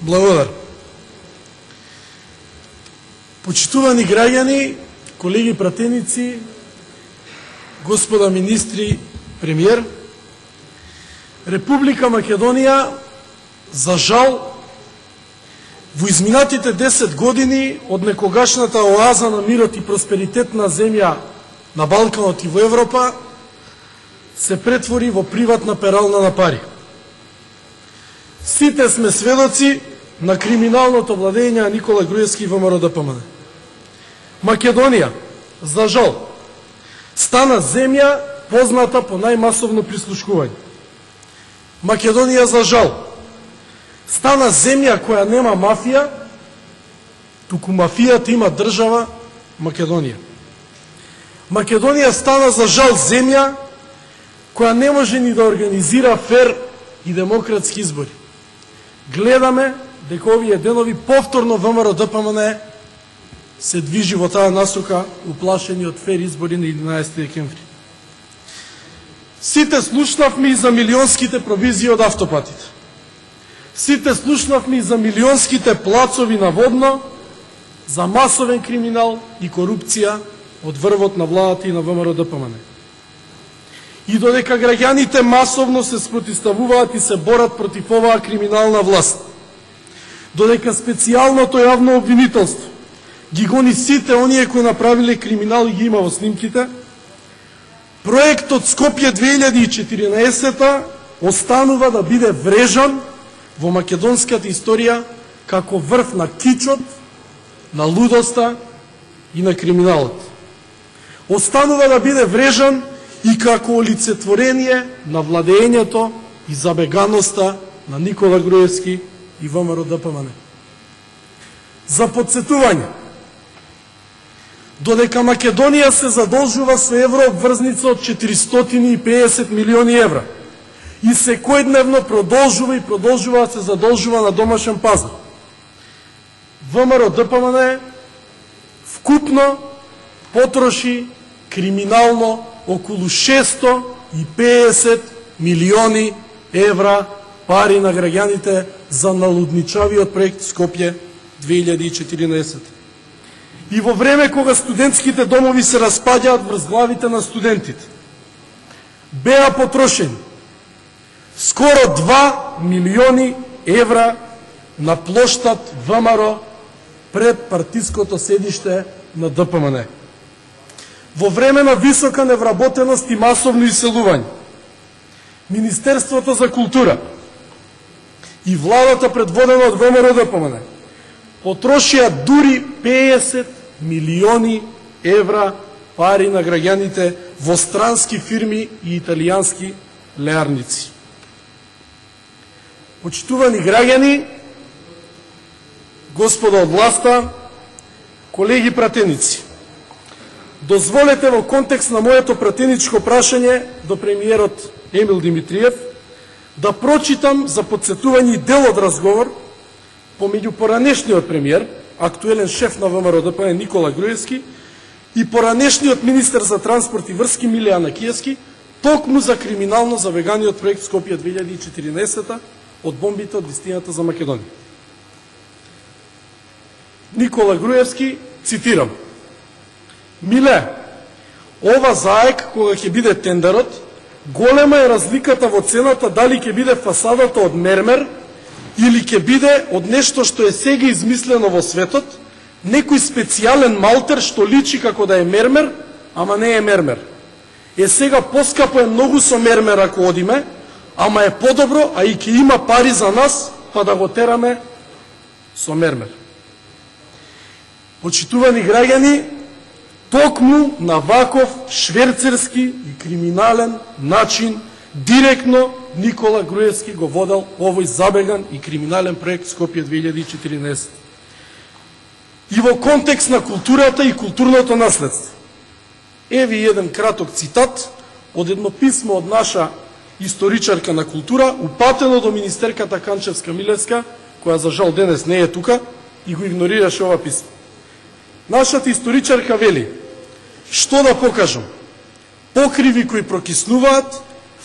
Благодарам. Почитувани граѓани, колеги пратеници, господа министри, премиер, Република Македонија, за жал, во изминатите 10 години од некогашната оаза на мирот и просперитетна земја на Балканот и во Европа, се претвори во приватна перална на пари. Сите сме сведоци на криминалното владење на Никола Груевски и ВМРО-ДПМН. Македонија, за жал, стана земја позната по најмасовно прислушкување. Македонија, за жал, стана земја која нема мафија, туку мафијата има држава Македонија. Македонија стана, за жал, земја која не може ни да организира фер и демократски избори. Гледаме дека овие денови повторно ВМРО-ДПМН се движи во таа насока, уплашени од фер избори на 11 декември. Сите слушнавме и за милионските провизии од автопатите. Сите слушнавме и за милионските плацови на водно, за масовен криминал и корупција од врвот на владата и на ВМРО-ДПМН. И додека граѓаните масовно се спротивставуваат и се борат против оваа криминална власт, додека специјалното јавно обвинителство ги гони сите оние кои направиле криминал и ги има во снимките, проектот Скопје 2014 останува да биде врежан во македонската историја како врв на кичот, на лудоста и на криминалот. Останува да биде врежан и како олицетворение на владењето и забеганоста на Никола Груевски и ВМРО-ДПМН. За подсетување, додека Македонија се задолжува со еврообврзница од 450 милиони евра и секојдневно продолжува да се задолжува на домашен пазар, ВМРО-ДПМН вкупно потроши криминално околу 650 милиони евра пари на граѓаните за налудничавиот проект Скопје 2014. И во време кога студентските домови се распаѓаат врз главите на студентите, беа потрошени скоро 2 милиони евра на плоштад ВМРО пред партиското седиште на ДПМН. Во време на висока невработеност и масовно иселување, Министерството за култура и владата предводена од ВМРО-ДПМН потрошија дури 50 милиони евра пари на граѓаните во странски фирми и италијански леарници. Почитувани граѓани, господа од власта, колеги пратеници, дозволете во контекст на моето пратеничко прашање до премиерот Емил Димитриев да прочитам за подсетување дел од разговор помеѓу поранешниот премиер, актуелен шеф на ВМРО-ДПМН Никола Груевски и поранешниот министер за транспорт и врски Миле Анакиевски, токму за криминално забеганиот проект Скопје 2014 од бомбите од вистината за Македонија. Никола Груевски, цитирам: "Миле, ова заек кога ќе биде тендерот, голема е разликата во цената дали ќе биде фасадата од мермер или ќе биде од нешто што е сега измислено во светот, некој специјален малтер што личи како да е мермер, ама не е мермер. Сега поскапо е многу со мермер ако одиме, ама е подобро, а и ќе има пари за нас, па да го тераме со мермер." Почитувани граѓани, токму на ваков шверцерски и криминален начин, директно Никола Груевски го водел овој забеган и криминален проект Скопје 2014. И во контекст на културата и културното наследство. Еви еден краток цитат од едно писмо од наша историчарка на култура, упатено до министерката Канчевска-Милевска, која за жал денес не е тука и го игнорираше ова писмо. Нашата историчарка вели: "Што да покажам? Покриви кои прокиснуваат,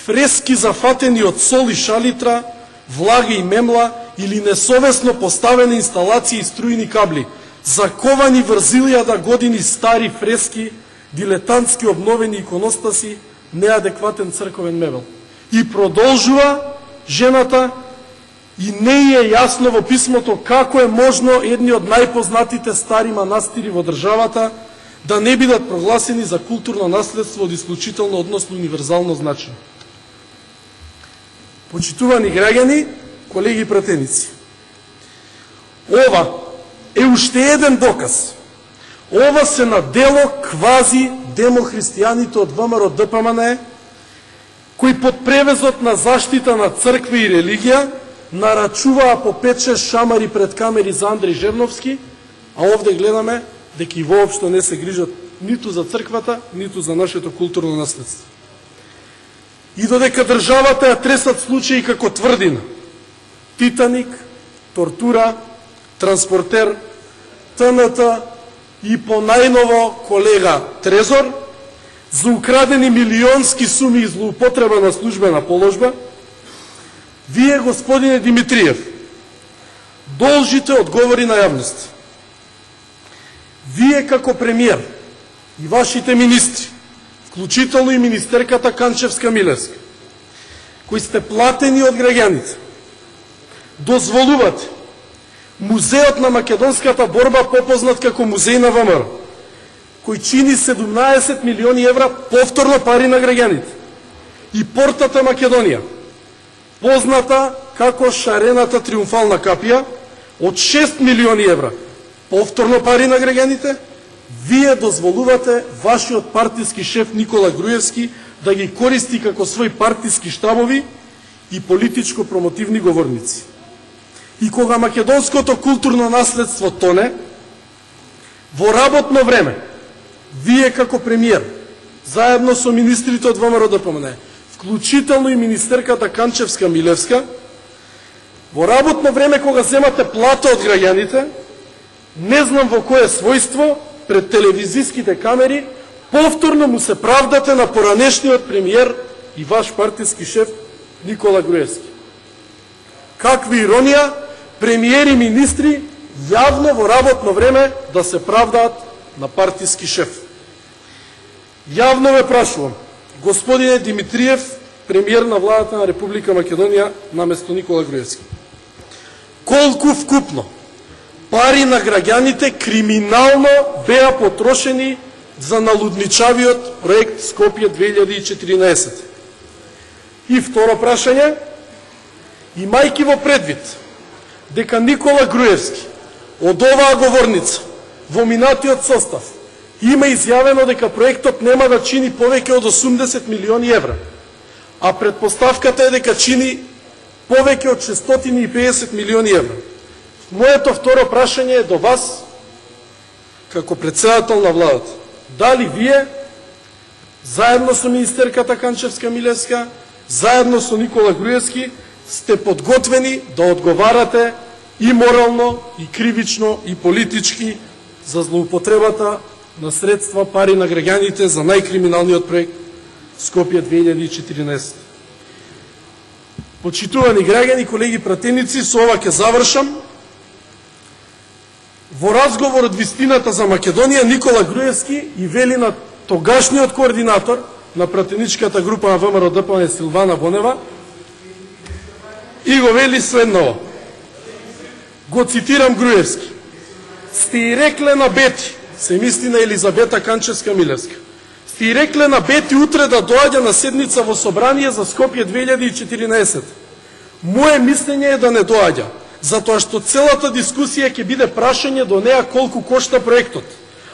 фрески зафатени од сол и шалитра, влага и мемла или несовесно поставени инсталации и струјни кабли, заковани врз 1000 години стари фрески, дилетантски обновени иконостаси, неадекватен црковен мебел. И продолжува жената, и не е јасно во писмото како е можно едни од најпознатите стари манастири во државата да не бидат прогласени за културно наследство од исклучително, односно универзално значење. Почитувани граѓани, колеги и пратеници, ова е уште еден доказ. Ова се на дело квази демохристијаните од ВМРО ДПМН, кои под превезот на заштита на црква и религија нарачуваа по 5-6 шамари пред камери за Андреј Жерновски, а овде гледаме дека и воопшто не се грижат ниту за црквата, ниту за нашето културно наследство. И додека државата ја тресат случаи како Тврдина, Титаник, Тортура, Транспортер, ТНТ и по најново колега Трезор, за украдени милионски суми и злоупотреба на службена положба, вие, господине Димитриев, должите одговори на јавност. Вие како премиер и вашите министри, вклучително и министерката Канчевска-Милевска, кои сте платени од граѓаните, дозволувате Музеот на македонската борба, попознат како Музеј на ВМРО, кој чини 17 милиони евра повторно пари на граѓаните, и Портата Македонија, позната како шарената триумфална капија, од 6 милиони евра повторно пари на граѓаните, вие дозволувате вашиот партиски шеф Никола Груевски да ги користи како свој партиски штабови и политичко-промотивни говорници. И кога македонското културно наследство тоне, во работно време, вие како премиер, заедно со министрите од ВМРО ДПМН, вклучително и министерката Канчевска-Милевска, во работно време кога земате плата од граѓаните, не знам во кое својство, пред телевизиските камери, повторно му се правдате на поранешниот премиер и ваш партиски шеф Никола Груевски. Каква иронија, премиери и министри јавно во работно време да се правдаат на партиски шеф. Јавно ве прашувам, господине Димитриев, премиер на владата на Република Македонија наместо Никола Груевски, колку вкупно пари на граѓаните криминално беа потрошени за налудничавиот проект Скопје 2014? И второ прашање, имајќи во предвид дека Никола Груевски од оваа говорница во минатиот состав има изјавено дека проектот нема да чини повеќе од 80 милиони евра, а предпоставката е дека чини повеќе од 650 милиони евра. Моето второ прашање е до вас, како председател на владата. Дали вие, заедно со министерката Канчевска-Милевска, заедно со Никола Груевски, сте подготвени да одговарате и морално, и кривично, и политички за злоупотребата на средства, пари на граѓаните за најкриминалниот проект Скопје 2014. Почитувани граѓани, колеги пратеници, со ова ќе завршам. Во разговор од вистината за Македонија, Никола Груевски и вели на тогашниот координатор на пратеничката група на ВМРО ДПМН Силвана Бонева, и го вели следново. Го цитирам Груевски. Сте и рекле на Бети, се мисли на Елизабета Канчевска-Милевска, сте и рекле на Бети утре да доаѓа на седница во собрание за Скопје 2014. Моje мислење е да не доаѓа, затоа што целата дискусија ќе биде прашање до неа колку кошта проектот.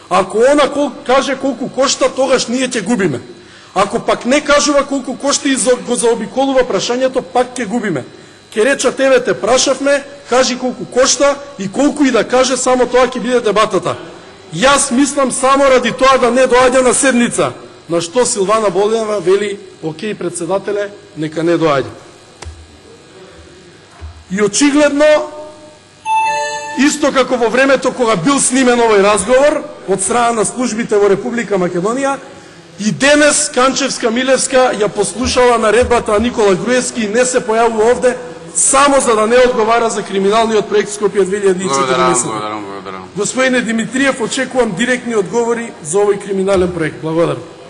Ако она каже колку кошта, тогаш ние ќе губиме. Ако пак не кажува колку кошта и го заобиколува прашањето, пак ќе губиме. Ке речат, еве те прашавме, кажи колку кошта и колку и да каже, само тоа ќе биде дебатата. Јас мислам само ради тоа да не доаѓа на седница, на што Силвана Бонева вели, окей, председателе, нека не доаѓа. И очигледно, исто како во времето кога бил снимен овој разговор од страна на службите во Република Македонија, и денес Канчевска-Милевска ја послушала наредбата на Никола Груевски и не се појавува овде, само за да не одговара за криминалниот проект Скопје 2014. Благодарам. Господине Димитриев, очекувам директни одговори за овој криминален проект. Благодарам.